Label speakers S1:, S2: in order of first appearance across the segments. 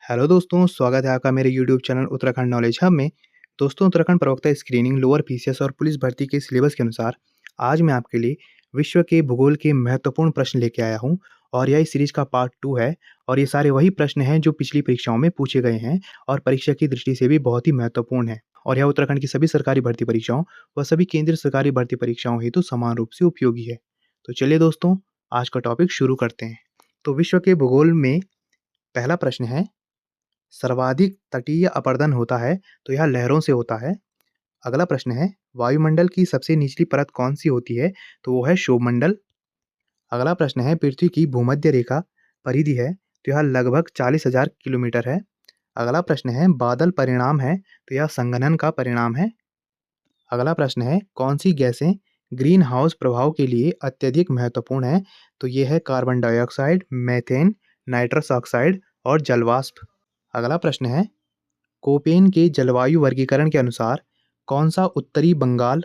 S1: Hello दोस्तों, स्वागत है आपका मेरे YouTube channel Uttarakhand knowledge hub में। दोस्तों, उत्तराखंड प्रवक्ता स्क्रीनिंग, लोअर पीसीएस और पुलिस भर्ती के सिलेबस के अनुसार आज मैं आपके लिए विश्व के भूगोल के महत्वपूर्ण प्रश्न लेके आया हूँ। और यह इस सीरीज का पार्ट 2 है। और ये सारे वही प्रश्न हैं जो पिछली परीक्षाओं में पूछे गए हैं और परीक्षा की दृष्टि से भी बहुत ही महत्वपूर्ण है। और यह उत्तराखंड की सभी सरकारी भर्ती परीक्षाओं व सभी केंद्रीय सरकारी भर्ती परीक्षाओं हेतु समान रूप से उपयोगी है। तो चलिए दोस्तों, आज का टॉपिक शुरू करते हैं। तो विश्व के भूगोल में पहला प्रश्न है, सर्वाधिक तटीय अपरदन होता है तो यह लहरों से होता है। अगला प्रश्न है, वायुमंडल की सबसे निचली परत कौन सी होती है? तो वो है क्षोभमंडल। अगला प्रश्न है, पृथ्वी की भूमध्य रेखा परिधि है तो यह लगभग 40,000 किलोमीटर है। अगला प्रश्न है, बादल परिणाम है तो यह संघनन का परिणाम है। अगला प्रश्न है, कौन सी गैसें ग्रीन हाउस प्रभाव के लिए अत्यधिक महत्वपूर्ण है? तो ये है carbon dioxide, methane, nitrous oxide और जलवाष्प। अगला प्रश्न है, कोपेन के जलवायु वर्गीकरण के अनुसार कौन सा उत्तरी बंगाल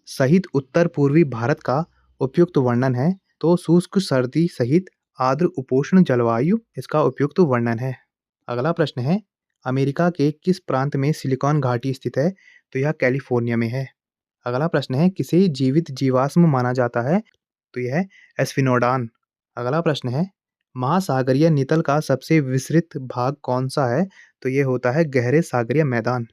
S1: सहित उत्तर पूर्वी भारत का उपयुक्त वर्णन है? तो शुष्क सर्दी सहित आर्द्र उपोष्ण जलवायु इसका उपयुक्त वर्णन है। अगला प्रश्न है, अमेरिका के किस प्रांत में सिलिकॉन घाटी स्थित है? तो यह कैलिफोर्निया में है। अगला प्रश्न है, किसे जीवित जीवाश्म माना जाता है? तो यह है एस्फिनोडान। अगला प्रश्न है, महासागरीय नितल का सबसे विस्तृत भाग कौन सा है? तो ये होता है गहरे सागरीय मैदान।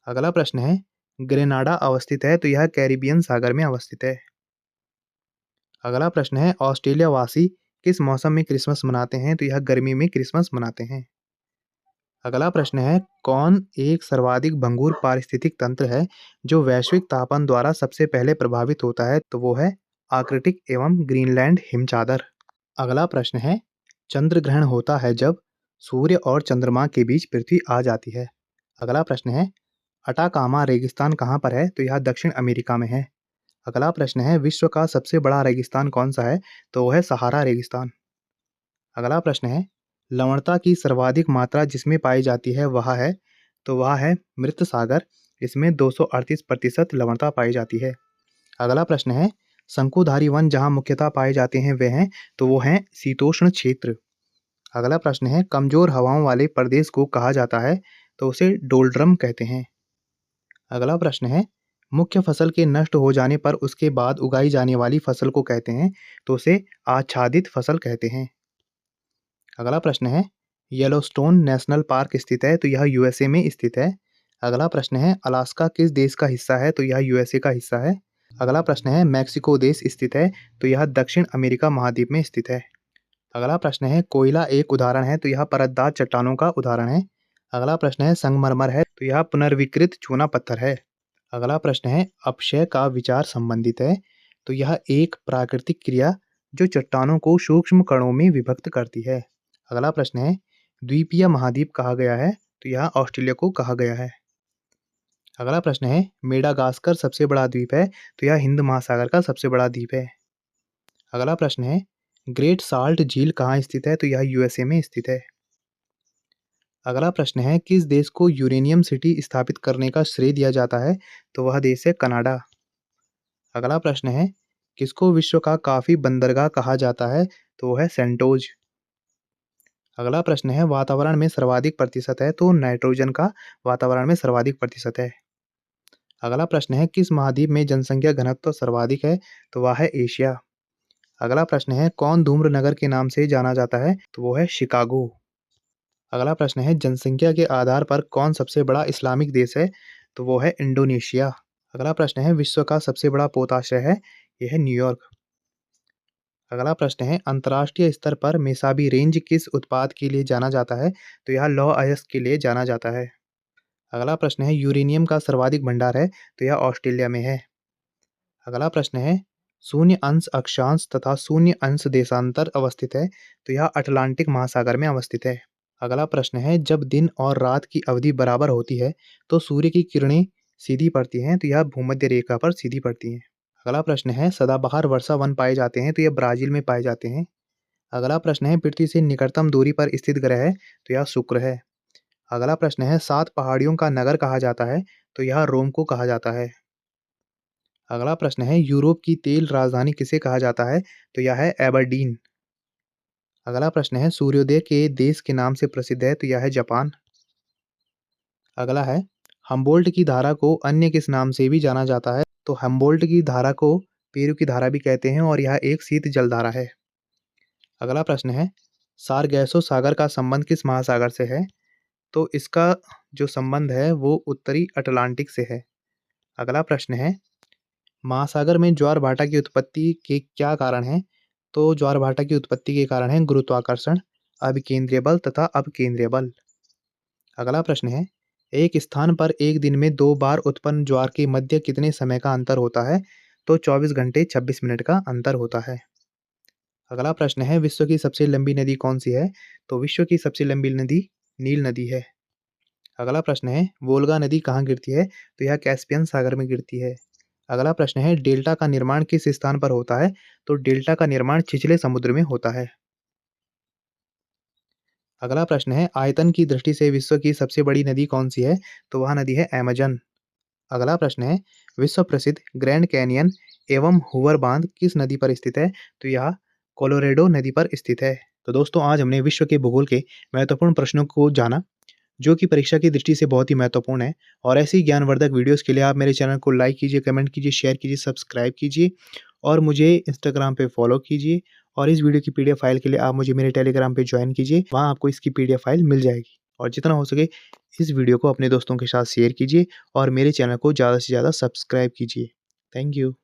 S1: अगला प्रश्न है, ग्रेनाडा अवस्थित है तो यह कैरिबियन सागर में अवस्थित है। अगला प्रश्न है, ऑस्ट्रेलिया वासी किस मौसम में क्रिसमस मनाते हैं? तो यह गर्मी में क्रिसमस मनाते हैं। अगला प्रश्न है, कौन एक सर्वाधिक भंगुर पारिस्थितिक तंत्र है जो वैश्विक तापन द्वारा सबसे पहले प्रभावित होता है? तो वो है आर्कटिक एवं ग्रीनलैंड हिमचादर। अगला प्रश्न है, चंद्र ग्रहण होता है जब सूर्य और चंद्रमा के बीच पृथ्वी आ जाती है। अगला प्रश्न है, अटाकामा रेगिस्तान कहाँ पर है? तो यह दक्षिण अमेरिका में है। अगला प्रश्न है, विश्व का सबसे बड़ा रेगिस्तान कौन सा है? तो वो है सहारा रेगिस्तान। अगला प्रश्न है, लवणता की सर्वाधिक मात्रा जिसमें पाई जाती है वह है? तो वह है मृत सागर। इसमें 238% लवणता पाई जाती है। अगला प्रश्न है, शंकुधारी वन जहाँ मुख्यतः पाए जाते हैं वे हैं? तो वो हैं शीतोष्ण क्षेत्र। अगला प्रश्न है, कमजोर हवाओं वाले प्रदेश को कहा जाता है? तो उसे डोल्ड्रम कहते हैं। अगला प्रश्न है, मुख्य फसल के नष्ट हो जाने पर उसके बाद उगाई जाने वाली फसल को कहते हैं? तो उसे आच्छादित फसल कहते हैं। अगला प्रश्न है, येलोस्टोन नेशनल पार्क स्थित है तो यह यूएसए में स्थित है। अगला प्रश्न है, अलास्का किस देश का हिस्सा है? तो यह यूएसए का हिस्सा है। अगला प्रश्न है, मैक्सिको देश स्थित है तो यह दक्षिण अमेरिका महाद्वीप में स्थित है। अगला प्रश्न है, कोयला एक उदाहरण है तो यह परतदार चट्टानों का उदाहरण है। अगला प्रश्न है, संगमरमर है तो यह पुनर्विकृत चूना पत्थर है। अगला प्रश्न है, अपक्षय का विचार संबंधित है तो यह एक प्राकृतिक क्रिया जो चट्टानों को सूक्ष्म कणों में विभक्त करती है। अगला प्रश्न है, द्वीपीय महाद्वीप कहा गया है? तो यह ऑस्ट्रेलिया को कहा गया है। अगला प्रश्न है, मेडागास्कर सबसे बड़ा द्वीप है? तो यह हिंद महासागर का सबसे बड़ा द्वीप है। अगला प्रश्न है, ग्रेट साल्ट झील कहाँ स्थित है? तो यह यूएसए में स्थित है। अगला प्रश्न है, किस देश को यूरेनियम सिटी स्थापित करने का श्रेय दिया जाता है? तो वह देश है कनाडा। अगला प्रश्न है, किसको विश्व का काफी बंदरगाह कहा जाता है? तो वो है सेंटोज। अगला प्रश्न है, वातावरण में सर्वाधिक प्रतिशत है? तो नाइट्रोजन का वातावरण में सर्वाधिक प्रतिशत है। अगला प्रश्न है, किस महाद्वीप में जनसंख्या घनत्व सर्वाधिक है? तो वह है एशिया। अगला प्रश्न है, कौन धूम्र नगर के नाम से जाना जाता है? तो वो है शिकागो। अगला प्रश्न है, जनसंख्या के आधार पर कौन सबसे बड़ा इस्लामिक देश है? तो वो है इंडोनेशिया। अगला प्रश्न है, विश्व का सबसे बड़ा पोताश्रय है? यह है न्यूयॉर्क। अगला प्रश्न है, अंतर्राष्ट्रीय स्तर पर मेसाबी रेंज किस उत्पाद के लिए जाना जाता है? तो यह लौह अयस्क के लिए जाना जाता है। अगला प्रश्न है, यूरेनियम का सर्वाधिक भंडार है? तो यह ऑस्ट्रेलिया में है। अगला प्रश्न है, शून्य अंश अक्षांश तथा शून्य अंश देशांतर अवस्थित है? तो यह अटलांटिक महासागर में अवस्थित है। अगला प्रश्न है, जब दिन और रात की अवधि बराबर होती है तो सूर्य की किरणें सीधी पड़ती हैं? तो यह भूमध्य रेखा पर सीधी पड़ती हैं। अगला प्रश्न है, सदाबहार वर्षा वन पाए जाते हैं? तो यह ब्राजील में पाए जाते हैं। अगला प्रश्न है, पृथ्वी से निकटतम दूरी पर स्थित ग्रह है? तो यह शुक्र है। अगला प्रश्न है, 7 पहाड़ियों का नगर कहा जाता है? तो यह रोम को कहा जाता है। अगला प्रश्न है, यूरोप की तेल राजधानी किसे कहा जाता है? तो यह है एबरडीन। अगला प्रश्न है सूर्योदय के देश के नाम से प्रसिद्ध है, तो यह है जापान। अगला है हम्बोल्ट की धारा को अन्य किस नाम से भी जाना जाता है? तो हम्बोल्ट की धारा को पेरू की धारा भी कहते हैं और यह एक शीत जल धारा है। अगला प्रश्न है सारगैसो सागर का संबंध किस महासागर से है? तो इसका जो संबंध है वो उत्तरी अटलांटिक से है। अगला प्रश्न है महासागर में ज्वार भाटा की उत्पत्ति के क्या कारण हैं? तो ज्वार भाटा की उत्पत्ति के कारण है गुरुत्वाकर्षण, अभिकेंद्रीय बल तथा अपकेंद्रीय बल। अगला प्रश्न है एक स्थान पर एक दिन में 2 बार उत्पन्न ज्वार के मध्य कितने समय का अंतर होता है? तो 24 घंटे 26 मिनट का अंतर होता है। अगला प्रश्न है विश्व की सबसे लंबी नदी कौन सी है? तो विश्व की सबसे लंबी नदी नील नदी है। अगला प्रश्न है वोल्गा नदी कहाँ गिरती है? तो यह कैस्पियन सागर में गिरती है। अगला प्रश्न है डेल्टा का निर्माण किस स्थान पर होता है? तो डेल्टा का निर्माण छिछले समुद्र में होता है। अगला प्रश्न है आयतन की दृष्टि से विश्व की सबसे बड़ी नदी कौन सी है? तो वह नदी है अमेजन। अगला प्रश्न है विश्व प्रसिद्ध ग्रैंड कैनियन एवं हूवर बांध किस नदी पर स्थित है? तो यह कोलोरेडो नदी पर स्थित है। तो दोस्तों आज हमने विश्व के भूगोल के महत्वपूर्ण प्रश्नों को जाना जो कि परीक्षा की दृष्टि से बहुत ही महत्वपूर्ण है। और ऐसी ही ज्ञानवर्धक वीडियोस के लिए आप मेरे चैनल को लाइक कीजिए, कमेंट कीजिए, शेयर कीजिए, सब्सक्राइब कीजिए और मुझे इंस्टाग्राम पे फॉलो कीजिए। और इस वीडियो की पीडीएफ फाइल के लिए आप मुझे मेरे टेलीग्राम पे ज्वाइन कीजिए, वहाँ आपको इसकी पीडीएफ फाइल मिल जाएगी। और जितना हो सके इस वीडियो को अपने दोस्तों के साथ शेयर कीजिए और मेरे चैनल को ज़्यादा से ज़्यादा सब्सक्राइब कीजिए। Thank you.